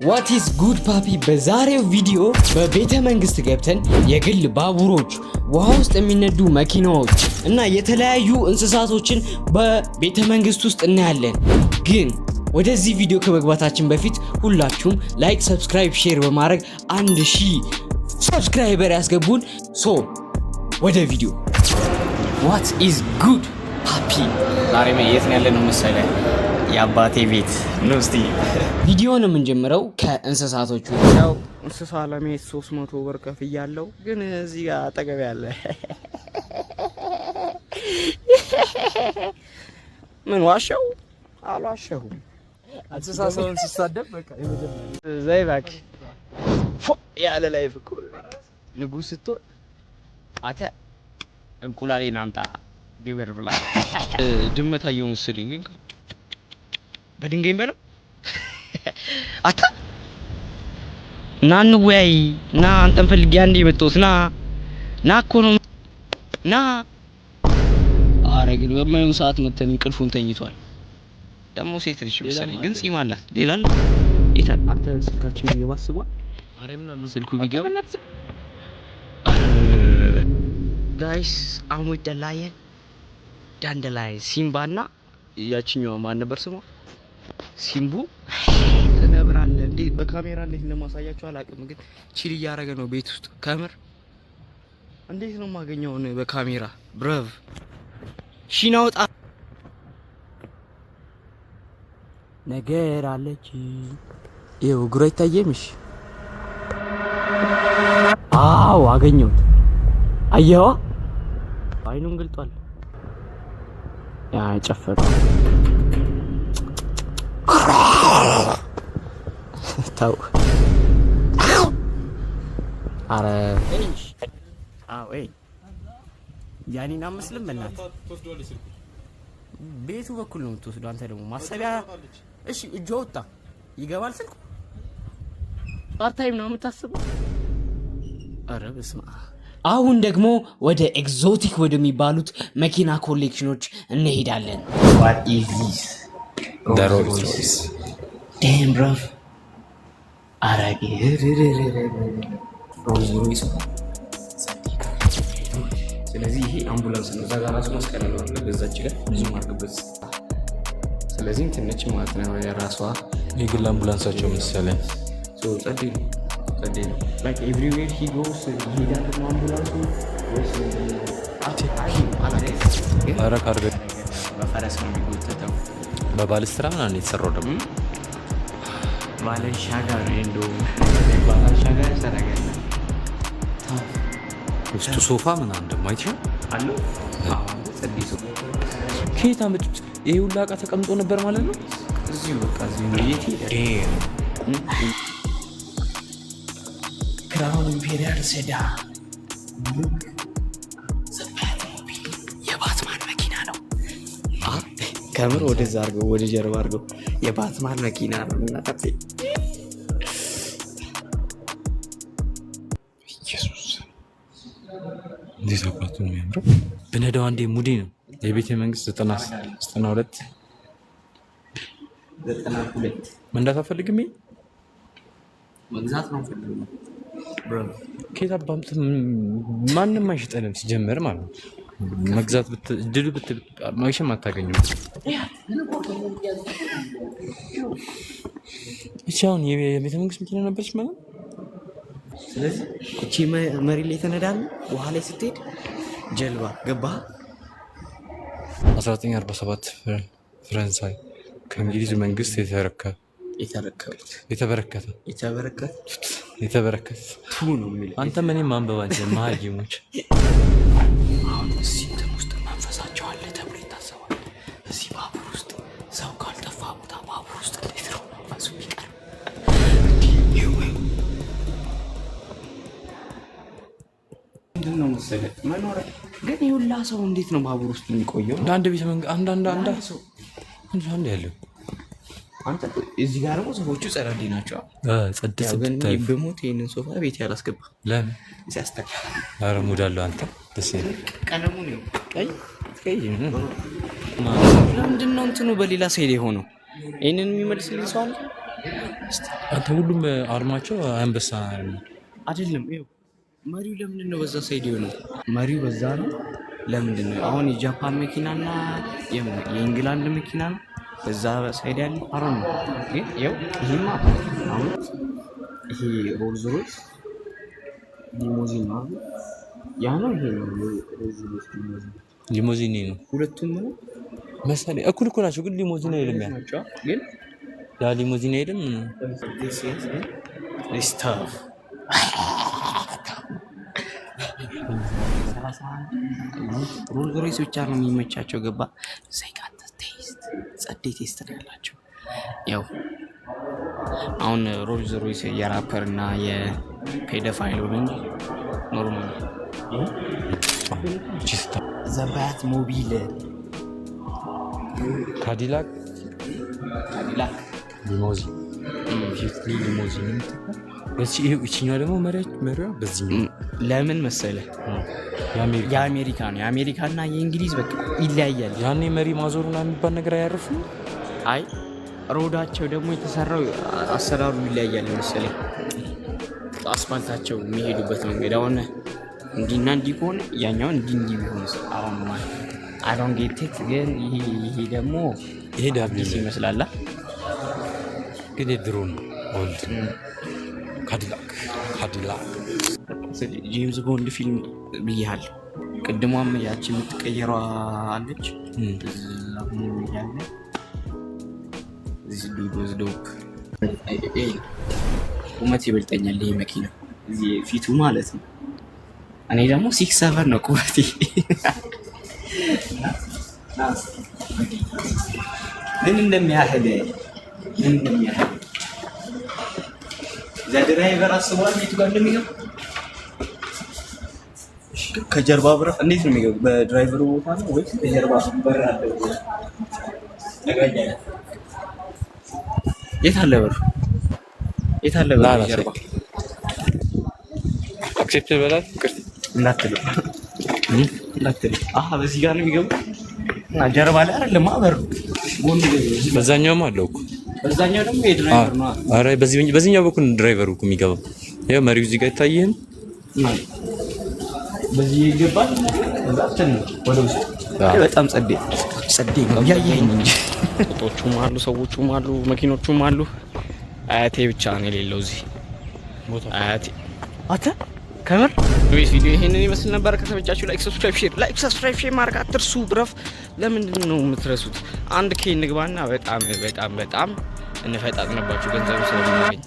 ዋት ኢዝ ጉድ ፓፒ። በዛሬው ቪዲዮ በቤተ መንግስት ገብተን የግል ባቡሮች፣ ውሃ ውስጥ የሚነዱ መኪናዎች እና የተለያዩ እንስሳቶችን በቤተ መንግስት ውስጥ እናያለን። ግን ወደዚህ ቪዲዮ ከመግባታችን በፊት ሁላችሁም ላይክ፣ ሰብስክራይብ፣ ሼር በማድረግ 1000 ሰብስክራይበር ያስገቡን። ሶ ወደ ቪዲዮ። ዋት ኢዝ ጉድ ፓፒ። ዛሬ የት ነው ያለነው መሰለህ? የአባቴ ቤት ነው። እስቲ ቪዲዮውን የምንጀምረው ከእንስሳቶቹ። ያው እንስሳ ለማየት 300 ብር ከፍያለሁ። ግን እዚህ ጋር አጠገብ ያለ ምን ዋሻው? አልዋሻሁም። እንስሳ ሰውን ሲሳደብ በቃ የመጀመሪያ ዘይ እባክህ ያለ ላይ ፍቅር ንጉስ ስትሆን አተ እንቁላሌን አምጣ ቢበር ብላ ድመታየው መስልኝ ግን በድንጋይ በለው አታ ና እንወያይ ና አንተን ፈልጌ አንዴ የመጣሁት ና እኮ ነው ና። ኧረ ግን በማይሆን ሰዓት መተን እንቅልፉን ተኝቷል። ደግሞ ሴት ልጅ መሰለኝ ግን ጺም አላት። ሌላ ይታል አንተ ስልካችን እየባስቧል። አሬም ነው ስልኩ ቢገባ ጋይስ አሁን ወደ ላየን ዳንደላይ ሲምባና ያቺኛው ማን ነበር ስሟ? ሲምቡ ተነብራለ እንዴ! በካሜራ እንዴት እንደማሳያችሁ አላውቅም፣ ግን ቺል እያደረገ ነው ቤት ውስጥ። ከምር እንዴት ነው የማገኘው በካሜራ? ብራቭ ሺናውጣ ነገር አለች። ይኸው እግሯ አይታየምሽ? አዎ አገኘሁት። አየዋ አይኑን ገልጧል። ያ ጨፈረ ታው አረ ያኔን አመስልም በእናት ቤቱ በኩል ነው የምትወስደው። አንተ ደግሞ ማሰቢያ እሺ፣ እጇ ወጣ ይገባል ስልኩ። ፓርታይም ነው የምታስበው። አረ በስመ አብ። አሁን ደግሞ ወደ ኤግዞቲክ ወደሚባሉት መኪና ኮሌክሽኖች እንሄዳለን። What is this? The Rolls Royce. Damn bro. አራጌ Rolls Royce። ስለዚህ ይሄ አምቡላንስ ነው። እዛ ጋር ራሱ መስቀል ነው በዛች ጋር ብዙ ማርገበት። ስለዚህ ትንሽ ማለት ነው የራሷ የግል አምቡላንሳቸው መሰለኝ። ሶ ጸዴ ነው like everywhere he goes ይሄዳል ነው አምቡላንሱ ወይስ ኧረ ካርገ በፈረስ ነው የሚጎተተው። በባለስትራ ምናምን የተሰራው ደግሞ ባለሻጋር እንደው ባለሻጋር ሰራገለ ውስጡ ሶፋ ምናምን ደግሞ አይተኸው አሉ። አዎ ጸዴ ሶፋ ከየት አመጡት? ይሄ ሁላ ዕቃ ተቀምጦ ነበር ማለት ነው። እዚሁ በቃ እዚሁ ነው። የት ክራውን ኢምፔሪያል ሴዳን የባትማን መኪና ነው። ከምር ወደዛ አድርገው ወደ ጀርባ አድርገው የባትማን መኪና ነው። እናቴ ኢየሱስ እንዴት አባቱ ነው የሚያምረው! ብነዳው አንዴ ሙዲ ነው። የቤተ መንግስት 92 መንዳት አፈልግም። መግዛት ነው ፈልጉ ብሮ። ከየት አባምጥ ማንንም አይሸጠንም ሲጀመር ማለት ነው። መግዛት ድሉ ማይሸም አታገኙም። እቺ አሁን የቤተ መንግስት መኪና ነበረች ማለት። ስለዚህ እቺ መሪ ላይ ተነዳለ። ውሃ ላይ ስትሄድ ጀልባ ገባ። 1947 ፈረንሳይ ከእንግሊዝ መንግስት የተበረከተ ቱ ነው የሚለው። አንተ ምን ማንበባቸው ማህይሞች አሁን እዚህ ውስጥ መንፈሳቸው አለ ተብሎ ይታሰባል። እዚህ ባቡር ውስጥ ሰው ካልጠፋ ቦታ ባቡር ውስጥ እንዴት ነው መንፈሱ የሚቀር? ምንድን ነው መሰለህ መኖሪያ ግን ይኸውልህ ሰው እንዴት ነው ባቡር ውስጥ የሚቆየው? አንድ ቤተ መንግስት አንድ ሰው አንድ ያለው አንተ እዚህ ጋር ደግሞ ሶፋዎቹ ጸዳዴ ናቸው። ግን በሞት ይሄንን ሶፋ ቤት ያላስገባ ለምን ሲያስተካ? ኧረ ሙድ አለው። አንተ ደስ ይላል። ቀለሙ ነው ቀይ ለምንድን ነው እንትኑ በሌላ ሳይድ የሆነው? ይሄንን የሚመልስልኝ ሰው አለ? አንተ ሁሉም አርማቸው አንበሳ አይደለም። ይኸው መሪው ለምንድን ነው በዛ ሳይድ ነው? መሪው በዛ ነው። ለምንድን ነው አሁን የጃፓን መኪናና የእንግላንድ መኪና ነው በዛ ሳይድ ያለ? አረ ነው ግን ይኸው ይሄማ አሁን ይሄ ሮልዝ ሮይስ ሊሞዚን ነው ያ ነው። ይሄ ነው ሮልዝ ሮይስ ሊሞዚን ነው። ሁለቱም ነው መሰለኝ እኩል እኮ ናቸው፣ ግን ሊሞዚን አይደለም። ያ ግን ያ ሊሞዚን አይደለም። ስታፍ ሮልዝ ሮይስ ብቻ ነው የሚመቻቸው። ገባ ሳይካት ቴስት ጸዴ ቴስት ነው ያላቸው። ያው አሁን ሮልዝ ሮይስ የራፐር እና የፔዶፋይል ነው እንጂ ኖርማል ዘባት ሞቢል ካዲላክ ሊሞዚን ሊሞዚን እቺኛው ደግሞ መሪዋ በዚህ ለምን መሰለ የአሜሪካ ነው። የአሜሪካና የእንግሊዝ በቃ ይለያያል። ያኔ መሪ ማዞሩና የሚባል ነገር አያርፉም። አይ ሮዳቸው ደግሞ የተሰራው አሰራሩ ይለያያል መሰለኝ። አስፋልታቸው የሚሄዱበት መንገድ አሁን እንዲና እንዲህ ከሆነ ያኛውን እንዲህ ቢሆንስ አሁን ማለት አሮን ጌቴት ግን ይሄ ደግሞ ይሄ ዳብሊስ ይመስላል ግን ድሮ ነው ወልድ ካዲላክ ጄምስ ቦንድ ፊልም ብያለሁ። ቅድሟም ያቺ የምትቀየሯ አለች ያለ እዚህ ዱዶዝ ዶፕ ቁመት ይበልጠኛል ይሄ መኪና እዚህ ፊቱ ማለት ነው። እኔ ደግሞ 6'7" ነው ቁመቴ። ምን እንደሚያህል ለድራይቨር አስቧል ቤቱ ጋር እንደሚገባ ከጀርባ ብረት እንዴት ነው የሚገቡ? በድራይቨሩ ቦታ ነው ወይስ ከጀርባ በር አለ? የት አለ በሩ? የት አለ በሩ? ጀርባ አክሴፕት በላት እንዳትል። አሃ በዚህ ጋር ነው የሚገቡ እና ጀርባ ላይ አይደለም በሩ ጎን በዛኛውም አለው እኮ። በዛኛው ደግሞ የድራይቨር ነው። አረ በዚህኛው በኩል ድራይቨሩ እኮ የሚገባው ያው መሪው እዚህ ጋር ይታየን። በዚህ ይገባል። እዛችን ወደ ውስጥ በጣም ጸዴ ነው ያየኝ እንጂ ፎቶቹም አሉ፣ ሰዎቹም አሉ፣ መኪኖቹም አሉ። አያቴ ብቻ ነው የሌለው እዚህ አያቴ። አተ ከምር ቪዲዮ ይሄንን ይመስል ነበር። ከተመቻችሁ ላይክ ሰብስክራይብ ሼር ማድረግ አትርሱ። ብረፍ ለምንድን ነው የምትረሱት? 1K እንግባና በጣም እንፈጣጥነባችሁ ገንዘብ ስለሚገኝ